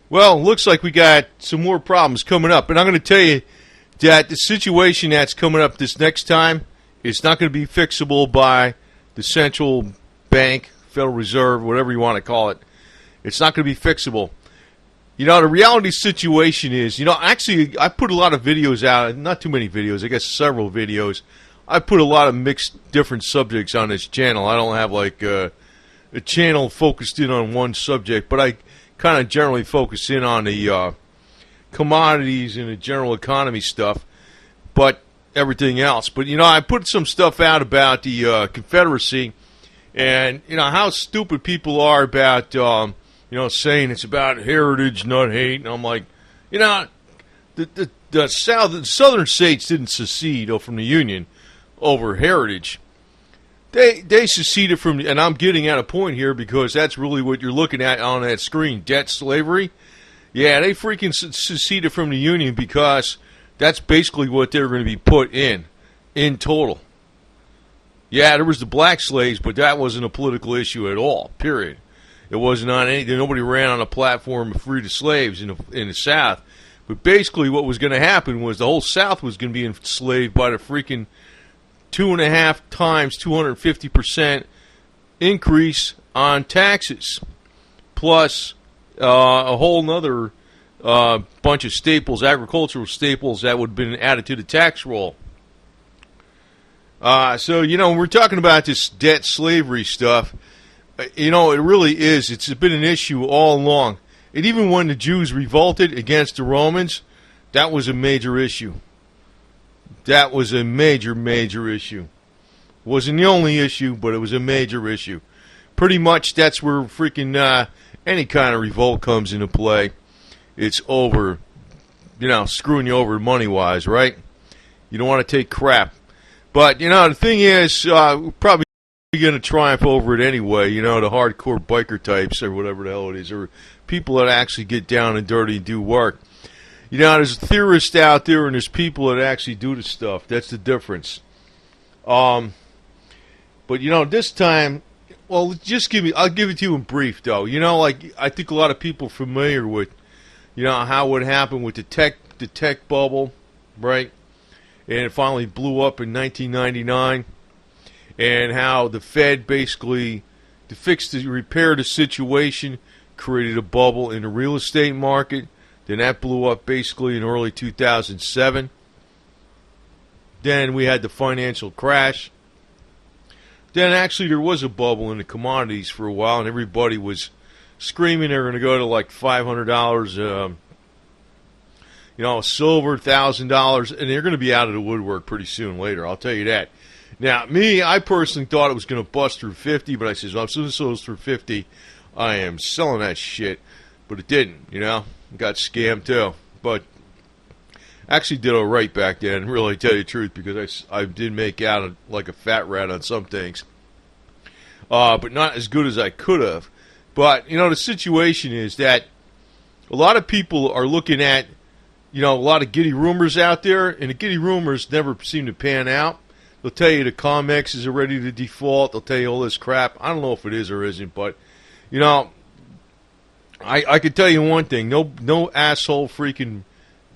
Well, looks like we got some more problems coming up. And I'm going to tell you that the situation that's coming up this next time is not going to be fixable by the central bank, Federal Reserve, whatever you want to call it. It's not going to be fixable. You know, the reality situation is, actually, I put a lot of videos out, not too many videos, I guess several videos. I put a lot of mixed different subjects on this channel. I don't have like a channel focused in on one subject, but I kind of generally focus in on the commodities and the general economy stuff, but everything else. But, I put some stuff out about the Confederacy and, how stupid people are about, saying it's about heritage, not hate. And I'm like, the southern states didn't secede from the Union over heritage. They seceded from, and I'm getting at a point here because that's really what you're looking at on that screen, debt slavery. Yeah, they freaking seceded from the Union because that's basically what they're going to be put in total. Yeah, there was the black slaves, but that wasn't a political issue at all, period. It wasn't on anything. Nobody ran on a platform of free to slaves in the South. But basically what was going to happen was the whole South was going to be enslaved by the freaking 2.5 times 250% increase on taxes, plus a whole nother bunch of staples, agricultural staples that would have been added to the tax roll. So, we're talking about this debt slavery stuff. It really is. It's been an issue all along. And even when the Jews revolted against the Romans, that was a major issue. That was a major, major issue. It wasn't the only issue, but it was a major issue. Pretty much that's where freaking any kind of revolt comes into play. It's over, screwing you over money-wise, right? You don't want to take crap. But, the thing is, we're probably going to triumph over it anyway, the hardcore biker types or whatever the hell it is, or people that actually get down and dirty and do work. There's theorists out there and there's people that actually do the stuff. That's the difference. But, this time, well, I'll give it to you in brief, though. I think a lot of people are familiar with, how what happened with the tech bubble, right? And it finally blew up in 1999. And how the Fed basically, to repair the situation, created a bubble in the real estate market. Then that blew up basically in early 2007. Then we had the financial crash. Then actually there was a bubble in the commodities for a while, and everybody was screaming they were going to go to like $500, silver, $1,000, and they're going to be out of the woodwork pretty soon later, I'll tell you that. Now, I personally thought it was going to bust through 50, but I said, well, as soon as it goes through 50, I am selling that shit. But it didn't, Got scammed too. But actually did all right back then, really, tell you the truth, because I did make out like a fat rat on some things. But not as good as I could have. But, the situation is that a lot of people are looking at, a lot of giddy rumors out there, and the giddy rumors never seem to pan out. They'll tell you the COMEX is ready to default. They'll tell you all this crap. I don't know if it is or isn't, but, I could tell you one thing. No asshole freaking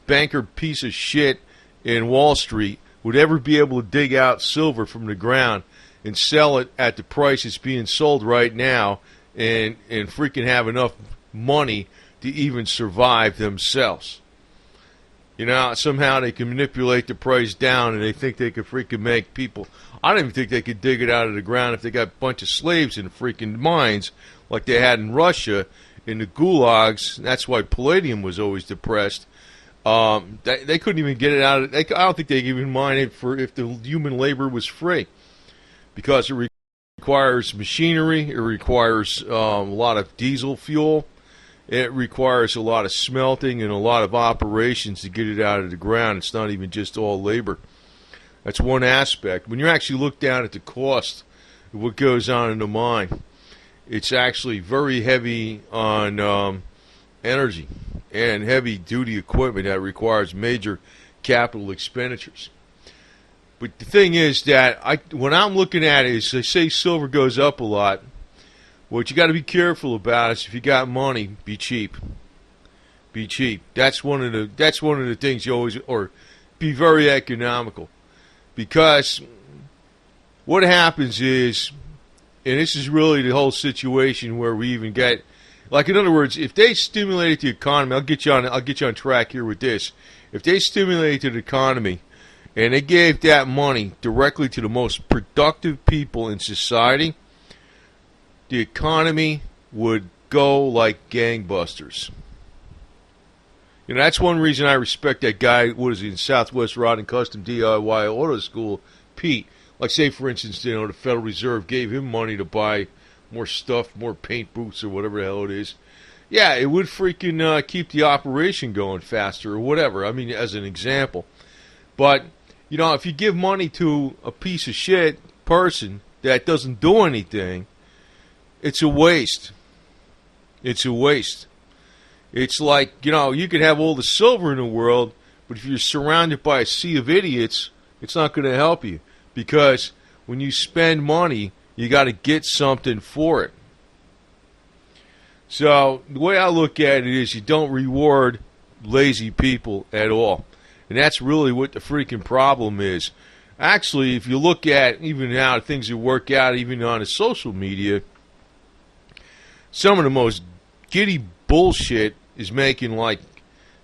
banker piece of shit in Wall Street would ever be able to dig out silver from the ground and sell it at the price it's being sold right now and freaking have enough money to even survive themselves. Somehow they can manipulate the price down and they think they could freaking make people. I don't even think they could dig it out of the ground if they got a bunch of slaves in the freaking mines like they had in Russia in the gulags. That's why Palladium was always depressed. They couldn't even get it out of I don't think they even minded for if the human labor was free, because it requires machinery, it requires a lot of diesel fuel, it requires a lot of smelting and a lot of operations to get it out of the ground. It's not even just all labor. That's one aspect. When you actually look down at the cost of what goes on in the mine, it's actually very heavy on energy and heavy-duty equipment that requires major capital expenditures. But the thing is that when I'm looking at it is, they say silver goes up a lot. What you got to be careful about is if you got money, be cheap. Be cheap. That's one of the things you always, or be very economical. Because what happens is, and this is really the whole situation where we even get, like, in other words, if they stimulated the economy, I'll get you on track here with this. If they stimulated the economy and they gave that money directly to the most productive people in society, the economy would go like gangbusters. You know, that's one reason I respect that guy, what is he, in Southwest Rod and Custom DIY Auto School, Pete. Like, say, for instance, you know, the Federal Reserve gave him money to buy more stuff, more paint booths or whatever the hell it is. Yeah, it would freaking keep the operation going faster or whatever. I mean, as an example. But, you know, if you give money to a piece of shit person that doesn't do anything, it's a waste. It's a waste. It's like, you know, you could have all the silver in the world, but if you're surrounded by a sea of idiots, it's not going to help you. Because when you spend money, you got to get something for it. So the way I look at it is you don't reward lazy people at all. And that's really what the freaking problem is. Actually, if you look at even how things that work out, even on the social media, some of the most giddy bullshit is making, like,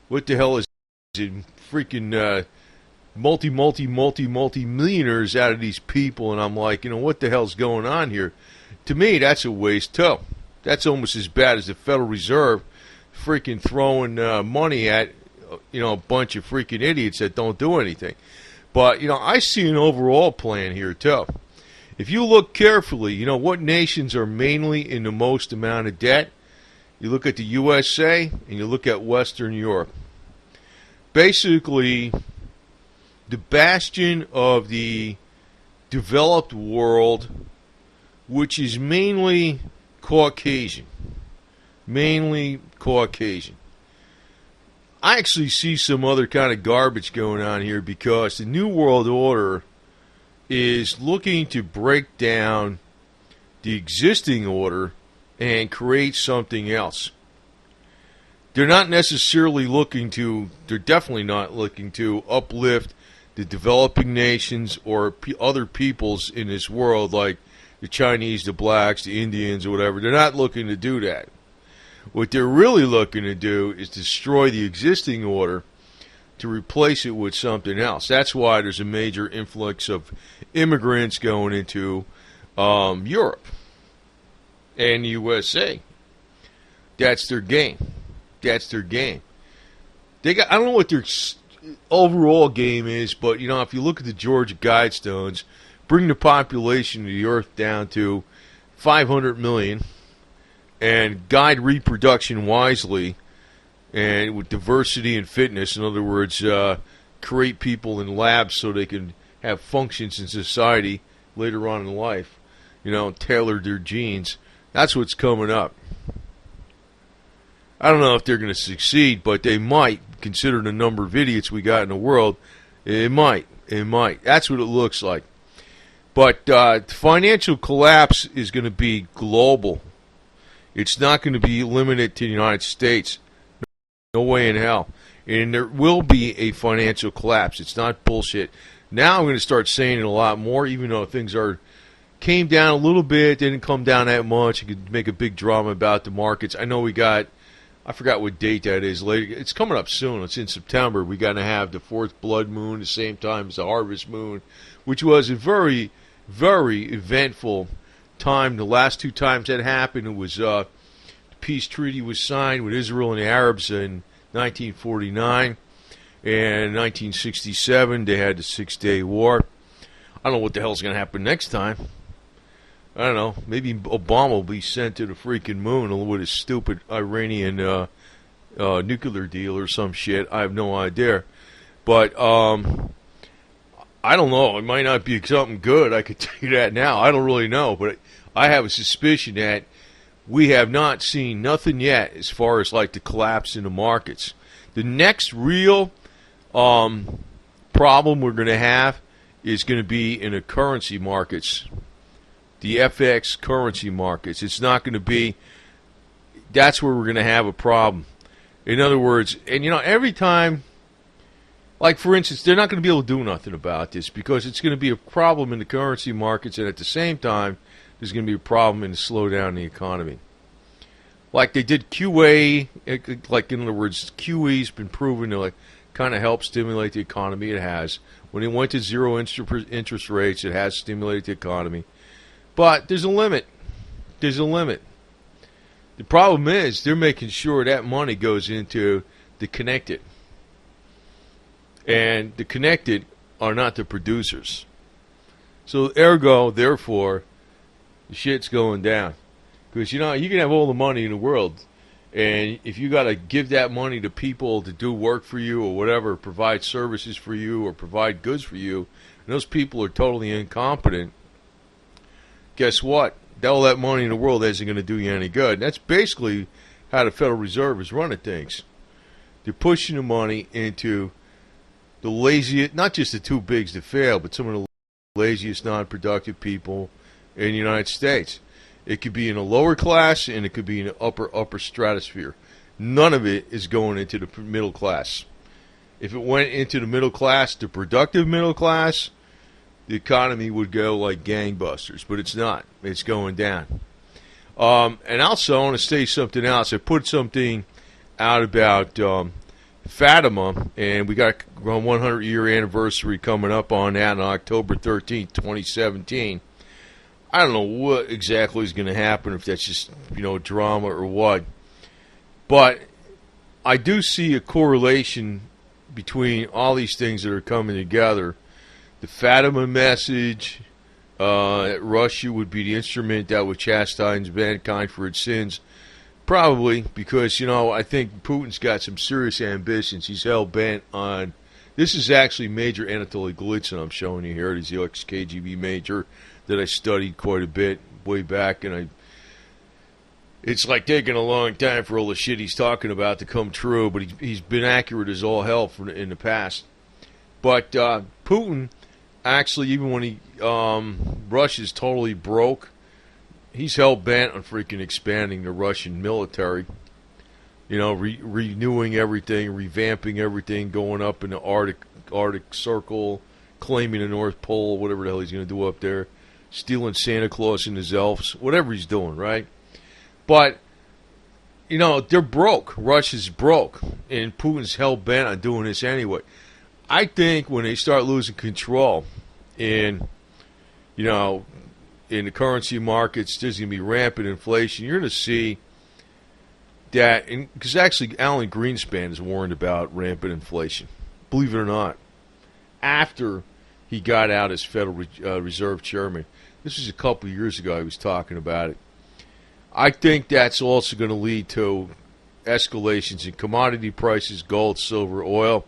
what the hell is it, freaking multi-millionaires out of these people. And I'm like, you know, what the hell's going on here? To me, that's a waste too. That's almost as bad as the Federal Reserve freaking throwing money at, you know, a bunch of freaking idiots that don't do anything. But, you know, I see an overall plan here too. If you look carefully, you know, what nations are mainly in the most amount of debt? You look at the USA and you look at Western Europe. Basically, the bastion of the developed world, which is mainly Caucasian. Mainly Caucasian. I actually see some other kind of garbage going on here because the New World Order is looking to break down the existing order and create something else. They're not necessarily looking to, they're definitely not looking to uplift the developing nations or other peoples in this world like the Chinese, the blacks, the Indians, or whatever. They're not looking to do that. What they're really looking to do is destroy the existing order to replace it with something else. That's why there's a major influx of immigrants going into Europe and the USA. That's their game. That's their game. They got, I don't know what their overall game is, but, you know, if you look at the Georgia Guidestones, bring the population of the earth down to 500 million and guide reproduction wisely and with diversity and fitness. In other words, create people in labs so they can have functions in society later on in life, you know, tailor their genes. That's what's coming up. I don't know if they're going to succeed, but they might, considering the number of idiots we got in the world. It might. It might. That's what it looks like. But financial collapse is going to be global. It's not going to be limited to the United States. No way in hell. And there will be a financial collapse. It's not bullshit. Now I'm going to start saying it a lot more, even though things came down a little bit, didn't come down that much. You could make a big drama about the markets. I know we got, I forgot what date that is later. It's coming up soon. It's in September. We're going to have the fourth blood moon the same time as the harvest moon, which was a very, very eventful time. The last two times that happened, it was the peace treaty was signed with Israel and the Arabs in 1949. And in 1967, they had the Six-Day War. I don't know what the hell's going to happen next time. I don't know. Maybe Obama will be sent to the freaking moon with his stupid Iranian nuclear deal or some shit. I have no idea. But I don't know. It might not be something good. I could tell you that now. I don't really know. But I have a suspicion that we have not seen nothing yet as far as like the collapse in the markets. The next real problem we're going to have is going to be in the currency markets, the FX currency markets. It's not going to be, that's where we're going to have a problem. In other words, and every time, like for instance, they're not going to be able to do nothing about this because it's going to be a problem in the currency markets, and at the same time, there's going to be a problem in the slowdown in the economy. Like they did QA, like in other words, QE's been proven to kind of help stimulate the economy. It has. When it went to zero interest rates, it has stimulated the economy. But there's a limit. There's a limit. The problem is they're making sure that money goes into the connected. And the connected are not the producers. So ergo, therefore, the shit's going down. Because, you can have all the money in the world, and if you got to give that money to people to do work for you or whatever, provide services for you or provide goods for you, and those people are totally incompetent, guess what? All that money in the world isn't going to do you any good. And that's basically how the Federal Reserve is running things. They're pushing the money into the laziest, not just the too bigs to fail, but some of the laziest, non-productive people in the United States. It could be in a lower class, and it could be in the upper stratosphere. None of it is going into the middle class. If it went into the middle class, the productive middle class, the economy would go like gangbusters. But it's not. It's going down. And also, I want to say something else. I put something out about Fatima, and we got a 100-year anniversary coming up on that on October 13th, 2017. I don't know what exactly is going to happen, if that's just, drama or what. But I do see a correlation between all these things that are coming together. The Fatima message, that Russia would be the instrument that would chastise mankind for its sins. Probably because, I think Putin's got some serious ambitions. He's hell-bent on... This is actually Major Anatoly Golitsyn I'm showing you here. He's the ex-KGB major that I studied quite a bit way back, and it's like taking a long time for all the shit he's talking about to come true, but he's been accurate as all hell in the past. But Putin, actually, even when Russia's totally broke, he's hell-bent on freaking expanding the Russian military. Renewing everything, revamping everything, going up in the Arctic Circle, claiming the North Pole, whatever the hell he's going to do up there. Stealing Santa Claus and his elves, whatever he's doing, right? But, they're broke. Russia's broke. And Putin's hell-bent on doing this anyway. I think when they start losing control in the currency markets, there's going to be rampant inflation. You're going to see that, because actually Alan Greenspan has warned about rampant inflation, believe it or not, after he got out as Federal Reserve Chairman. This was a couple of years ago. He was talking about it. I think that's also going to lead to escalations in commodity prices, gold, silver, oil,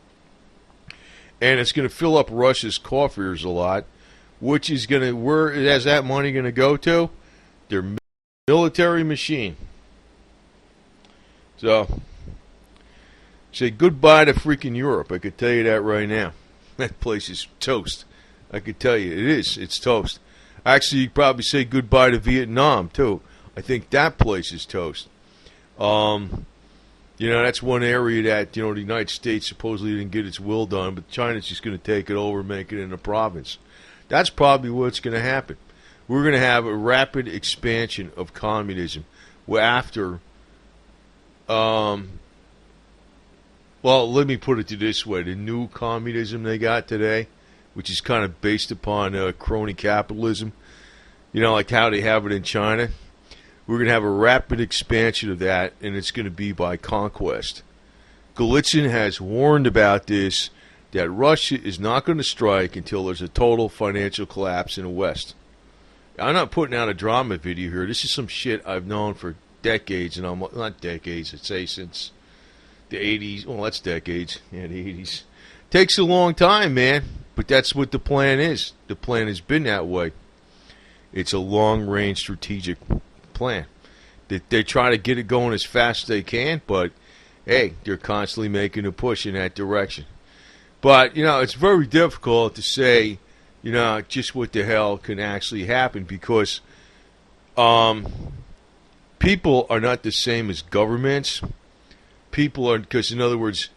and it's going to fill up Russia's coffers a lot, which is going to, where is that money going to go to? Their military machine. So, say goodbye to freaking Europe. I could tell you that right now. That place is toast. I could tell you, it is. It's toast. Actually, you'd probably say goodbye to Vietnam, too. I think that place is toast. That's one area that, the United States supposedly didn't get its will done, but China's just going to take it over and make it into a province. That's probably what's going to happen. We're going to have a rapid expansion of communism after... well, let me put it this way. The new communism they got today, which is kind of based upon crony capitalism, like how they have it in China, we're going to have a rapid expansion of that, and it's going to be by conquest. Golitsyn has warned about this, that Russia is not going to strike until there's a total financial collapse in the West. I'm not putting out a drama video here. This is some shit I've known for decades, and I'm not decades, I'd say since the 80s. Well, that's decades. Yeah, the 80s. Takes a long time, man, but that's what the plan is. The plan has been that way. It's a long-range strategic plan. They try to get it going as fast as they can, but, hey, they're constantly making a push in that direction. But, it's very difficult to say, just what the hell can actually happen, because people are not the same as governments. people are, because in other words,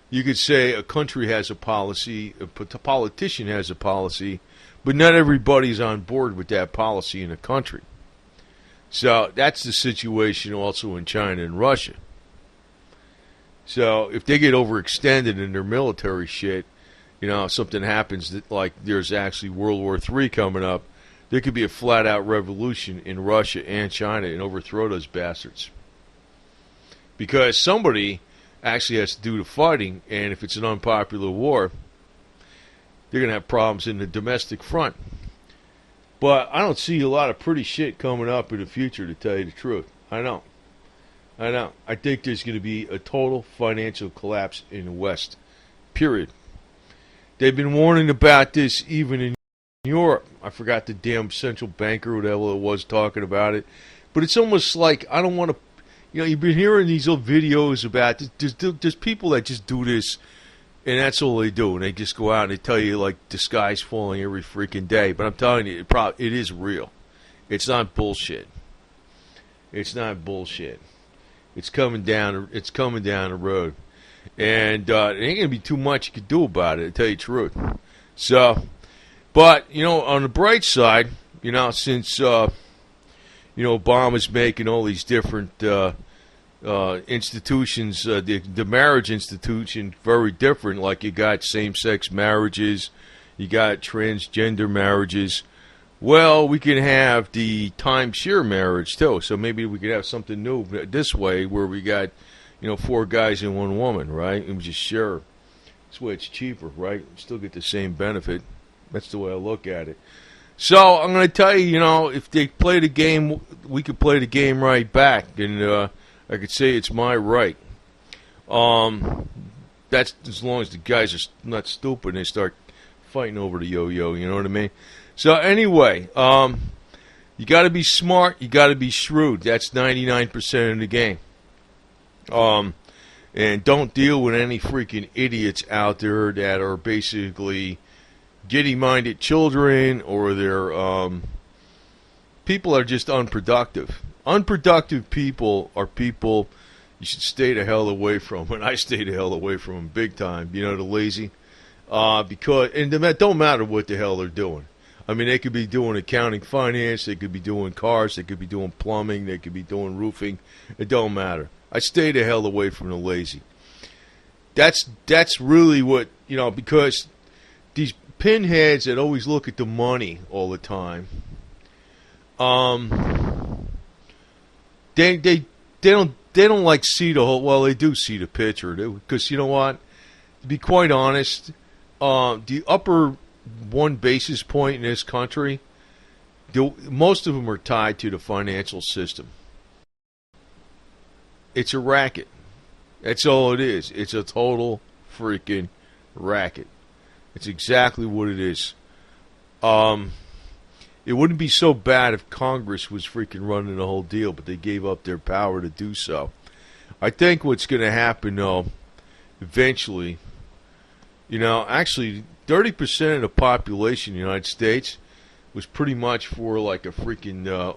you could say a country has a policy, a politician has a policy, but not everybody's on board with that policy in a country. So that's the situation also in China and Russia. So if they get overextended in their military shit, something happens that like there's actually World War III coming up, there could be a flat-out revolution in Russia and China and overthrow those bastards. Because somebody actually has to do the fighting, and if it's an unpopular war, they're going to have problems in the domestic front. But I don't see a lot of pretty shit coming up in the future, to tell you the truth. I know. I think there's going to be a total financial collapse in the West. Period. They've been warning about this even in Europe. I forgot the damn central banker, whatever it was, talking about it. But it's almost like I don't want to... you've been hearing these old videos about this. There's people that just do this, and that's all they do. And they just go out and they tell you, like, the sky's falling every freaking day. But I'm telling you, it is real. It's not bullshit. It's not bullshit. It's coming down the road. And there ain't going to be too much you can do about it, to tell you the truth. So, but, on the bright side, since, Obama's making all these different institutions, the marriage institution, very different. Like you got same-sex marriages, you got transgender marriages. Well, we can have the timeshare marriage, too. So maybe we could have something new this way where we got, 4 guys and 1 woman, right? And we just share. This way it's cheaper, right? Still get the same benefit. That's the way I look at it. So I'm going to tell you, if they play the game, we could play the game right back. And I could say it's my right. That's as long as the guys are not stupid and they start fighting over the yo-yo, you know what I mean? So anyway, you got to be smart, you got to be shrewd. That's 99% of the game. And don't deal with any freaking idiots out there that are basically giddy-minded children, or they're people are just unproductive. Unproductive people are people you should stay the hell away from. And I stay the hell away from them big time. The lazy, because it don't matter what the hell they're doing. I mean, they could be doing accounting, finance. They could be doing cars. They could be doing plumbing. They could be doing roofing. It don't matter. I stay the hell away from the lazy. That's really what, because these pinheads that always look at the money all the time, they don't like see the whole. Well, they do see the picture, because you know what? To be quite honest, the upper 1 basis point in this country, most of them are tied to the financial system. It's a racket. That's all it is. It's a total freaking racket. It's exactly what it is. It wouldn't be so bad if Congress was freaking running the whole deal, but they gave up their power to do so. I think what's going to happen, though, eventually, actually 30% of the population in the United States was pretty much for like a freaking,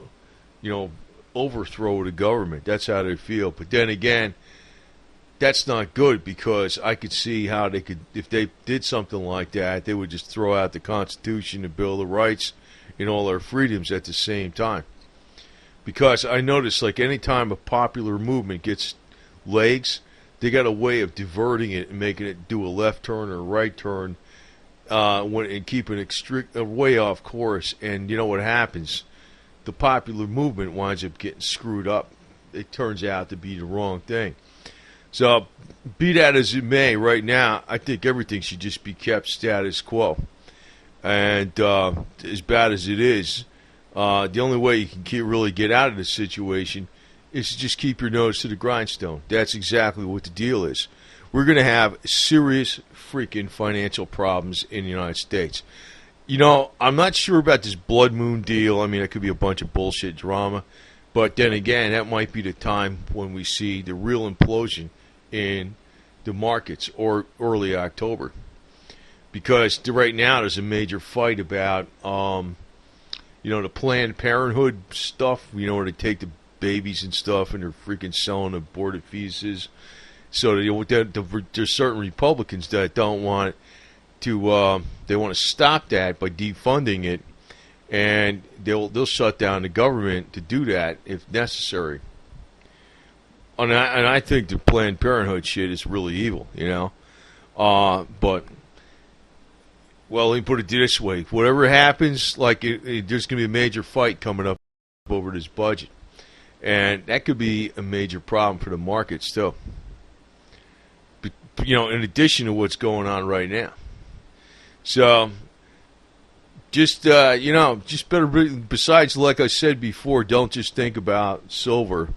overthrow of the government. That's how they feel. But then again, that's not good, because I could see how they could, if they did something like that, they would just throw out the Constitution, the Bill of Rights, and all our freedoms at the same time. Because I notice, like, any time a popular movement gets legs, they got a way of diverting it and making it do a left turn or a right turn, and keeping it way off course. And you know what happens? The popular movement winds up getting screwed up. It turns out to be the wrong thing. So, be that as it may, right now, I think everything should just be kept status quo. And as bad as it is, the only way you can really get out of this situation is to just keep your nose to the grindstone. That's exactly what the deal is. We're going to have serious freaking financial problems in the United States. I'm not sure about this blood moon deal. I mean, it could be a bunch of bullshit drama. But then again, that might be the time when we see the real implosion in the markets, or early October. Because right now there's a major fight about, the Planned Parenthood stuff, where they take the babies and stuff and they're freaking selling aborted fetuses. So there's certain Republicans that don't want to. They want to stop that by defunding it, and they'll shut down the government to do that if necessary. And I think the Planned Parenthood shit is really evil, you know. But well, let me put it this way: whatever happens, like there's going to be a major fight coming up over this budget, and that could be a major problem for the markets too. You know, in addition to what's going on right now. So, just just better. Besides, like I said before, don't just think about silver.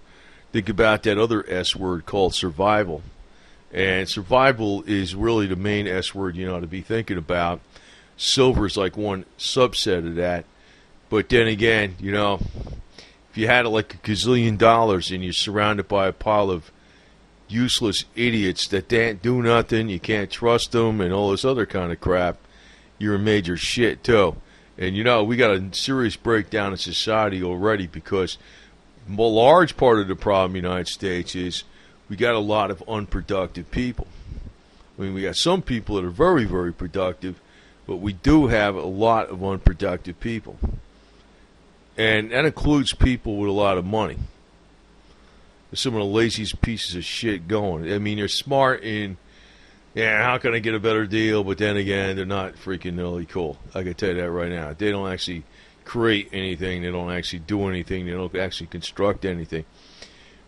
Think about that other S word called survival. And survival is really the main S word you ought to be thinking about. Silver is like one subset of that. But then again, you know, if you had like $1 gazillion and you're surrounded by a pile of useless idiots that can't do nothing, you can't trust them, and all this other kind of crap, you're in major shit too. And you know, we got a serious breakdown in society already because a large part of the problem in the United States is we got a lot of unproductive people. I mean, we got some people that are very, very productive, but we do have a lot of unproductive people. And that includes people with a lot of money. They're some of the laziest pieces of shit going. I mean, they're smart in, yeah, how can I get a better deal? But then again, they're not freaking really cool. I can tell you that right now. They don't actually create anything. They don't actually do anything. They don't actually construct anything.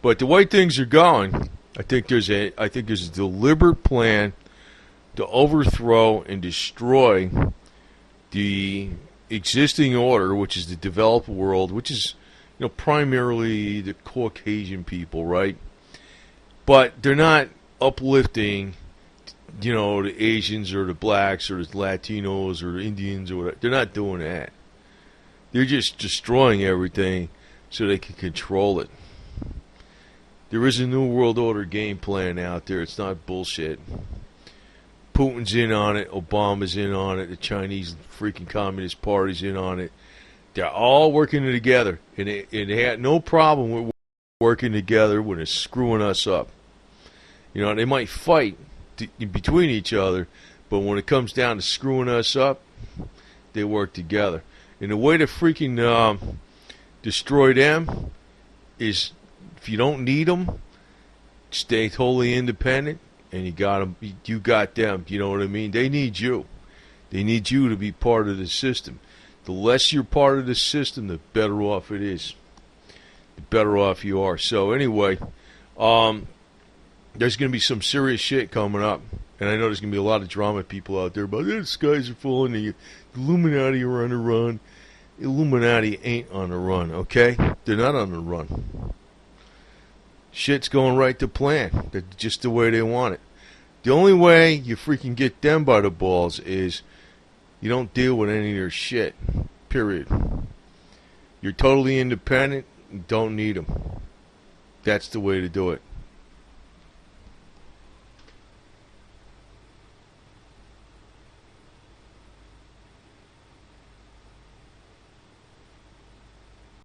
But the way things are going, I think there's a deliberate plan to overthrow and destroy the existing order, which is the developed world, which is, you know, primarily the Caucasian people, right? But they're not uplifting, you know, the Asians or the blacks or the Latinos or the Indians or whatever. They're not doing that. They're just destroying everything so they can control it. There is a New World Order game plan out there. It's not bullshit. Putin's in on it. Obama's in on it. The Chinese freaking Communist Party's in on it. They're all working together. And they had no problem with working together when it's screwing us up. You know, they might fight between each other, but when it comes down to screwing us up, they work together. And the way to freaking destroy them is, if you don't need them, stay totally independent, and you got them. You got them. You know what I mean? They need you. They need you to be part of the system. The less you're part of the system, the better off it is. The better off you are. So anyway, there's going to be some serious shit coming up. And I know there's going to be a lot of drama people out there about, the skies are falling, the Illuminati are on the run. Illuminati ain't on the run, okay? They're not on the run. Shit's going right to plan. That's just the way they want it. The only way you freaking get them by the balls is you don't deal with any of their shit. Period. You're totally independent. You don't need them. That's the way to do it.